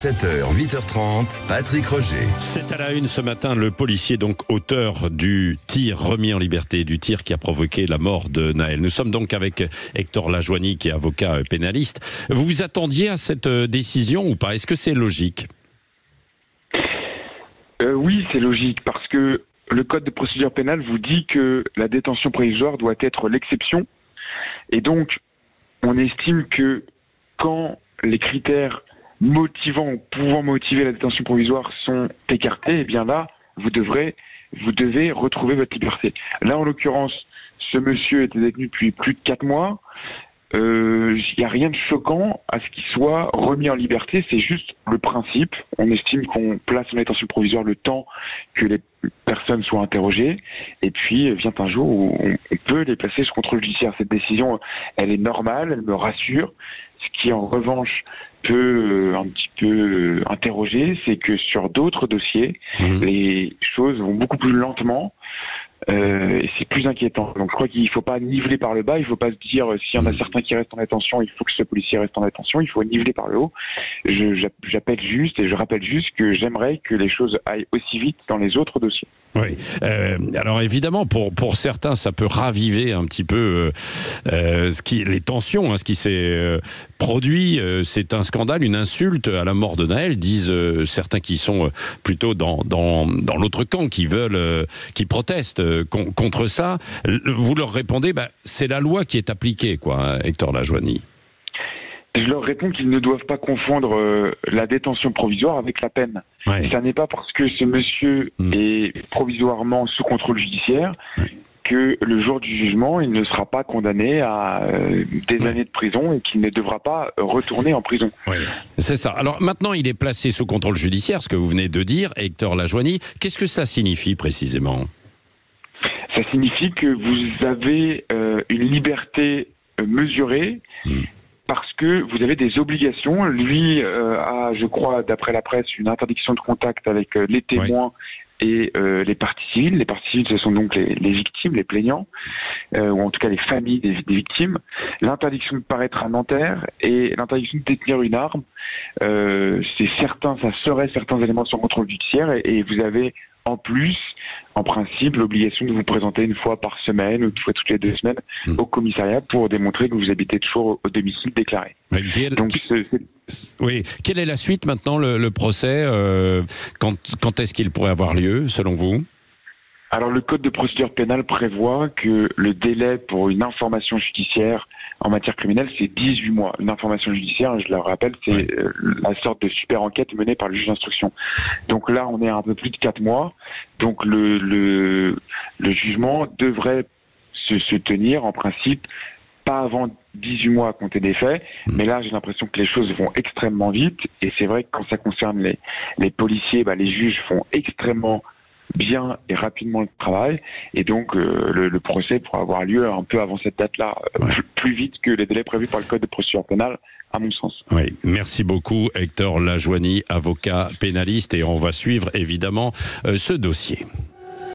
7h, 8h30, Patrick Roger. C'est à la une ce matin, le policier, donc auteur du tir remis en liberté, du tir qui a provoqué la mort de Naël. Nous sommes donc avec Hector Lajoigny, qui est avocat pénaliste. Vous vous attendiez à cette décision ou pas? Est-ce que c'est logique? Oui, c'est logique, parce que le code de procédure pénale vous dit que la détention provisoire doit être l'exception. Et donc, on estime que quand les critères motivant ou pouvant motiver la détention provisoire sont écartés, eh bien là, vous devez retrouver votre liberté. Là, en l'occurrence, ce monsieur était détenu depuis plus de 4 mois. Il n'y a rien de choquant à ce qu'il soit remis en liberté, c'est juste le principe. On estime qu'on place en détention provisoire le temps que les personnes soient interrogées, et puis vient un jour où on peut les placer sous contrôle judiciaire. Cette décision, elle est normale, elle me rassure. Ce qui, en revanche, peut un petit peu interroger, c'est que sur d'autres dossiers, les choses vont beaucoup plus lentement. Et c'est plus inquiétant. Donc je crois qu'il ne faut pas niveler par le bas, il ne faut pas se dire s'il y en a certains qui restent en détention, il faut que ce policier reste en détention, il faut niveler par le haut. J'appelle juste et je rappelle juste que j'aimerais que les choses aillent aussi vite dans les autres dossiers. Oui. Alors évidemment, pour certains, ça peut raviver un petit peu les tensions, ce qui s'est produit. C'est un scandale, une insulte à la mort de Naël, disent certains qui sont plutôt dans l'autre camp, qui protestent contre ça. Vous leur répondez, c'est la loi qui est appliquée, quoi, Hector Lajoigny. Je leur réponds qu'ils ne doivent pas confondre la détention provisoire avec la peine. Ouais. Ça n'est pas parce que ce monsieur est provisoirement sous contrôle judiciaire que le jour du jugement, il ne sera pas condamné à des années de prison et qu'il ne devra pas retourner en prison. Ouais. C'est ça. Alors maintenant, il est placé sous contrôle judiciaire, ce que vous venez de dire, Hector Lajoigny. Qu'est-ce que ça signifie précisément? Ça signifie que vous avez une liberté mesurée, parce que vous avez des obligations. Lui a, je crois, d'après la presse, une interdiction de contact avec les témoins et les parties civiles. Les parties civiles, ce sont donc les victimes, les plaignants, ou en tout cas les familles des victimes. L'interdiction de paraître à Nanterre et l'interdiction de détenir une arme. C'est certain, ça serait certains éléments sur contrôle judiciaire, et vous avez en plus, en principe, l'obligation de vous présenter une fois par semaine ou une fois toutes les 2 semaines au commissariat pour démontrer que vous habitez toujours au domicile déclaré. Donc, oui. Quelle est la suite maintenant, le procès quand est-ce qu'il pourrait avoir lieu, selon vous? Alors, le code de procédure pénale prévoit que le délai pour une information judiciaire en matière criminelle, c'est 18 mois. Une information judiciaire, je le rappelle, c'est la sorte de super enquête menée par le juge d'instruction. Donc là, on est à un peu plus de 4 mois. Donc le jugement devrait se tenir, en principe, pas avant 18 mois à compter des faits. Mais là, j'ai l'impression que les choses vont extrêmement vite. Et c'est vrai que quand ça concerne les policiers, les juges font extrêmement bien et rapidement le travail, et donc le procès pourra avoir lieu un peu avant cette date-là, plus vite que les délais prévus par le code de procédure pénale, à mon sens. Oui, merci beaucoup Hector Lajoigny, avocat pénaliste, et on va suivre évidemment ce dossier.